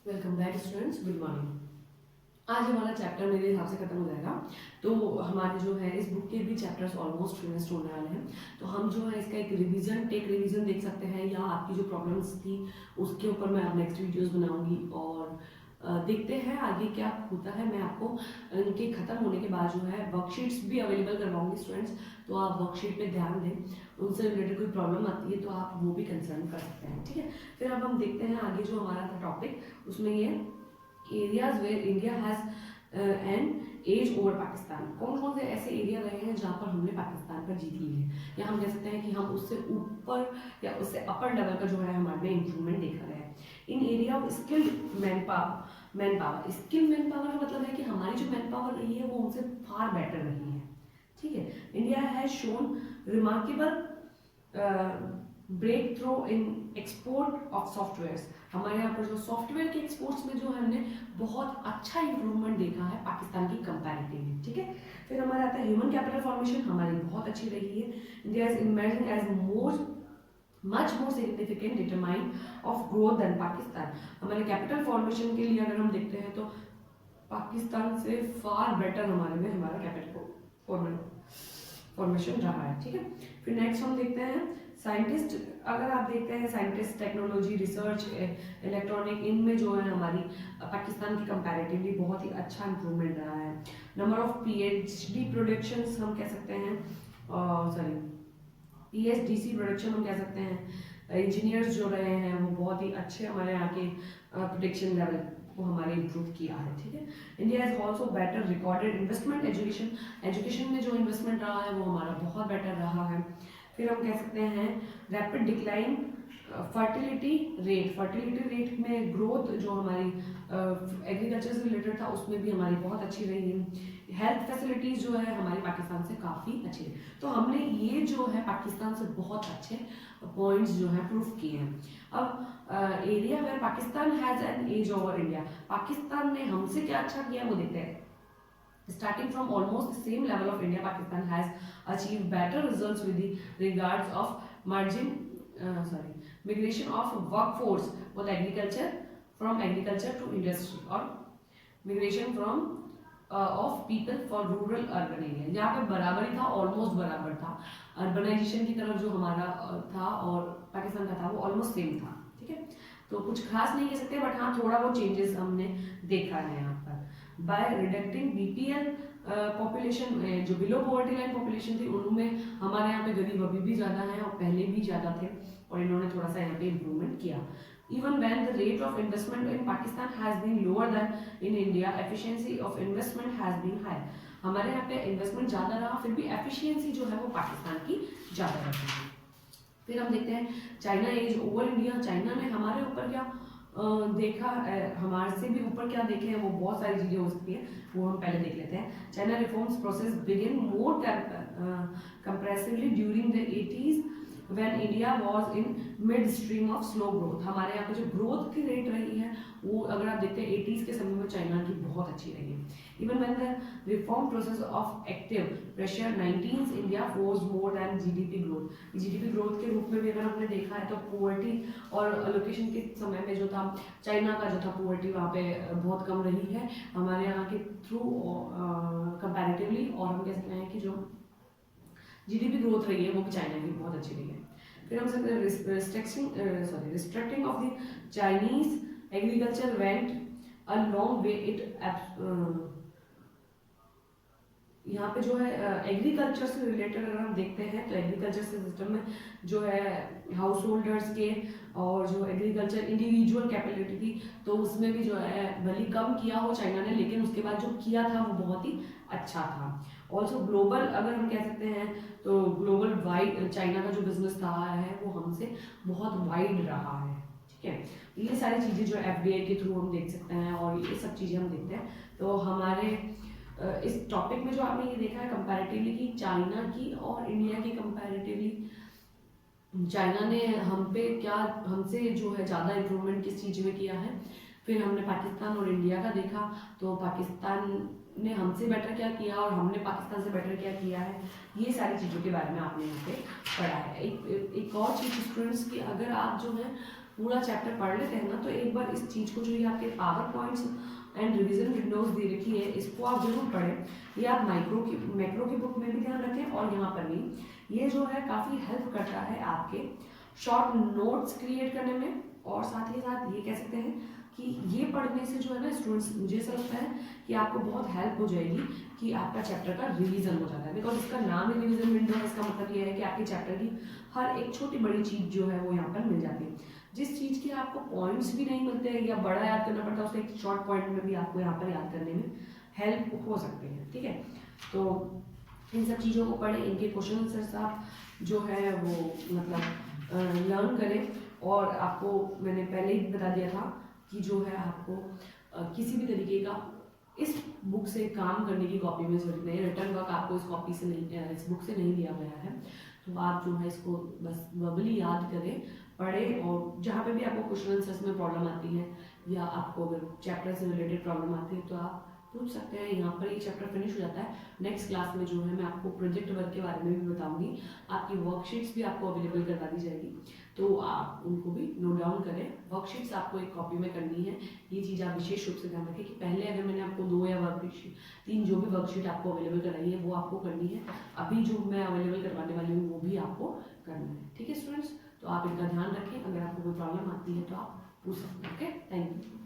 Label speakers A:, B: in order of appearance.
A: Welcome back students, good morning. आज हमारा chapter मेरे हिसाब से खत्म हो जाएगा। तो हमारे जो है इस बुक के भी चैप्टर्स ऑलमोस्ट फिनिश्ड होने वाले हैं। तो हम जो है इसका एक रिवीजन देख सकते हैं, या आपकी जो प्रॉब्लम्स थी उसके ऊपर मैं अब नेक्स्ट वीडियोस बनाऊंगी और देखते हैं आगे क्या होता है। मैं आपको इनके खत्म होने के बाद जो है वर्कशीट्स भी अवेलेबल करवाऊंगी स्टूडेंट्स, तो आप वर्कशीट पे ध्यान दें। उनसे रिलेटेड कोई प्रॉब्लम आती है तो आप वो भी कंसर्न कर सकते हैं, ठीक है। फिर अब हम देखते हैं आगे जो हमारा था टॉपिक, उसमें ये areas where India has an edge over Pakistan. कौन कौन से ऐसे एरिया रहे हैं जहाँ पर हमने पाकिस्तान पर जीत ली है, या हम कह सकते हैं कि हम उससे ऊपर या उससे अपर लेवल का जो है हमारे में इम्प्रूवमेंट देखा गया है। In area of skilled man power skill man power का मतलब है कि हमारी जो मैन पावर रही है वो उनसे फार बेटर रही है, ठीक है। India has shown remarkable breakthrough in export of software. हमारे यहाँ पर जो सॉफ्टवेयर के एक्सपोर्ट्स में जो हमने बहुत अच्छा इंप्रूवमेंट देखा है पाकिस्तान की कंपैरेटिवली, ठीक है। फिर हमारा आता है ह्यूमन कैपिटल फॉर्मेशन, हमारी बहुत अच्छी रही है। India is emerging as much more significant determine of growth than Pakistan. हमारे कैपिटल फॉर्मेशन के लिए अगर हम देखते हैं तो पाकिस्तान से फार बेटर हमारे में हमारा कैपिटल फॉर्मेशन रहा है, ठीक है। फिर नेक्स्ट हम देखते हैं साइंटिस्ट। अगर आप देखते हैं साइंटिस्ट, टेक्नोलॉजी, रिसर्च, इलेक्ट्रॉनिक, इनमें जो है हमारी पाकिस्तान की कंपैरेटिवली बहुत ही अच्छा इंप्रूवमेंट रहा है। नंबर ऑफ पीएचडी प्रोडक्शंस हम कह सकते हैं, पीएचडीसी प्रोडक्शन हम कह सकते हैं। इंजीनियर्स जो रहे हैं वो बहुत ही अच्छे हमारे यहाँ के प्रोडक्शन लेवल को हमारे इम्प्रूव किया है, ठीक है। India is also better recorded investment education में जो इन्वेस्टमेंट रहा है वो हमारा बहुत बेटर रहा है। फिर हम कह सकते हैं रैपिड डिक्लाइन फर्टिलिटी रेट में ग्रोथ जो हमारी एग्रीकल्चर से रिलेटेड था उसमें भी हमारी बहुत अच्छी रही है। हेल्थ फैसिलिटीज जो है हमारी पाकिस्तान से काफ़ी अच्छी है। तो हमने ये जो है पाकिस्तान से बहुत अच्छे पॉइंट्स जो है प्रूफ किए हैं। अब area where Pakistan has an edge over India, Pakistan ने हमसे क्या अच्छा किया वो देखते हैं। Starting from almost the same level of India, Pakistan has achieved better results with the regards of migration of workforce, both from agriculture to industry, or migration from of people for rural urban area। यहाँ पे बराबरी था, almost बराबर था। Urbanisation की तरफ जो हमारा था और पाकिस्तान का था वो ऑलमोस्ट सेम था, ठीक है। तो कुछ खास नहीं कह सकते, बट हाँ थोड़ा वो चेंजेस हमने देखा है यहाँ पर। बाय रिडक्टिंग बीपीएल पॉपुलेशन, जो बिलो पॉवर्टी लाइन पॉपुलेशन थी उनमें हमारे यहाँ पे गरीब अभी भी ज़्यादा हैं और पहले भी ज़्यादा थे, और इन्होंने थोड़ा सा यहाँ पे इम्प्रूवमेंट किया। Even when the rate of investment in Pakistan has been lower than in India, efficiency of investment has been high। हमारे यहाँ पे इन्वेस्टमेंट ज़्यादा रहा, फिर भी एफिशिएंसी जो है वो पाकिस्तान की ज़्यादा रहती है। फिर हम देखते हैं China edge over India. China ने हमारे ऊपर क्या देखा, हमारे से भी ऊपर क्या देखे हैं, वो बहुत सारी चीज़ें हो सकती हैं, वो हम पहले देख लेते हैं। China reforms process begin more comprehensively during the 80s when India was in mid stream of slow growth। हमारे यहाँ पे जो ग्रोथ की रेट रही है वो अगर आप देखते हैं 80s के समय में चाइना की बहुत अच्छी रही है। Even when the reform process of active pressure 19s India forced more than GDP growth। GDP growth के रूप में भी अगर हमने देखा है तो पोवर्टी और अलोकेशन के समय में जो था चाइना का जो था पोवर्टी वहाँ पे बहुत कम रही है हमारे यहाँ के थ्रू कंपैरेटिवली, और हम कह सकते हैं कि जो जीडीपी ग्रोथ रही है वो भी चाइना की बहुत अच्छी रही है। फिर हम सकते हैं restricting of the Chinese agriculture went a long way. यहाँ पे जो है एग्रीकल्चर से रिलेटेड अगर हम देखते हैं तो एग्रीकल्चर सिस्टम में जो है हाउस होल्डर्स के और जो एग्रीकल्चर इंडिविजुअल कैपेबिलिटी थी तो उसमें भी जो है भले कम किया हो चाइना ने, लेकिन उसके बाद जो किया था वो बहुत ही अच्छा था। ऑल्सो ग्लोबल अगर हम कह सकते हैं तो ग्लोबल वाइड चाइना का जो बिजनेस रहा है वो हमसे बहुत वाइड रहा है, ठीक है। ये सारी चीज़ें जो एफडीआई के थ्रू हम देख सकते हैं और ये सब चीज़ें हम देखते हैं। तो हमारे इस टॉपिक में जो आपने ये देखा है कंपैरेटिवली कि चाइना की और इंडिया की कंपैरेटिवली चाइना ने हम पे क्या, हमसे जो है ज़्यादा इम्प्रूवमेंट किस चीज़ में किया है। फिर हमने पाकिस्तान और इंडिया का देखा तो पाकिस्तान ने हमसे बेटर क्या किया और हमने पाकिस्तान से बेटर क्या किया है, ये सारी चीज़ों के बारे में आपने यहाँ पे पढ़ा है। एक और चीज़ स्टूडेंट्स की, अगर आप जो है पूरा चैप्टर पढ़ लेते हैं ना, तो एक बार इस चीज़ को, जो ये आपके power points and revision windows दे रखी है, इसको आप जरूर पढ़ें। ये आप मैक्रो की बुक में भी ध्यान रखें और यहाँ पर भी। ये जो है काफ़ी हेल्प करता है आपके शॉर्ट नोट्स क्रिएट करने में, और साथ ही साथ ये कह सकते हैं कि ये पढ़ने से जो है ना स्टूडेंट्स, मुझे ऐसा लगता है कि आपको बहुत हेल्प हो जाएगी कि आपका चैप्टर का रिवीजन हो जाता है। बिकॉज इसका नाम ही रिवीजन विंडो है, इसका मतलब ये है कि आपके चैप्टर की हर एक छोटी बड़ी चीज़ जो है वो यहाँ पर मिल जाती है। जिस चीज़ के आपको पॉइंट्स भी नहीं मिलते हैं या बड़ा याद करना पड़ता है, उसके एक शॉर्ट पॉइंट में भी आपको यहाँ पर याद करने में हेल्प हो सकते हैं। ठीक है, तो इन सब चीज़ों को पढ़ें, इनके क्वेश्चन आंसर्स आप जो है वो मतलब लर्न करें। और आपको मैंने पहले ही बता दिया था कि जो है आपको किसी भी तरीके का इस बुक से काम करने की कॉपी में जरूरत नहीं है। रिटर्न वर्क आपको इस कॉपी से नहीं, इस बुक से नहीं दिया गया है। तो आप जो है इसको बस वर्बली याद करें, पढ़ें, और जहाँ पे भी आपको क्वेश्चन आंसर्स में प्रॉब्लम आती है या आपको अगर चैप्टर से रिलेटेड प्रॉब्लम आती है तो आप पूछ सकते हैं। यहाँ पर ये चैप्टर फिनिश हो जाता है। नेक्स्ट क्लास में जो है मैं आपको प्रोजेक्ट वर्क के बारे में भी बताऊंगी। आपकी वर्कशीट्स भी आपको अवेलेबल करवा दी जाएगी, तो आप उनको भी नोट डाउन करें। वर्कशीट्स आपको एक कॉपी में करनी है, ये चीज़ आप विशेष रूप से ध्यान रखें कि पहले अगर मैंने आपको 2 या वर्कशीट 3 जो भी वर्कशीट आपको अवेलेबल कराई है वो आपको करनी है। अभी जो मैं अवेलेबल करवाने वाली हूँ वो भी आपको करना है। ठीक है स्टूडेंट्स, तो आप इनका ध्यान रखें। अगर आपको कोई प्रॉब्लम आती है तो आप पूछ सकते हैं। Okay, thank you.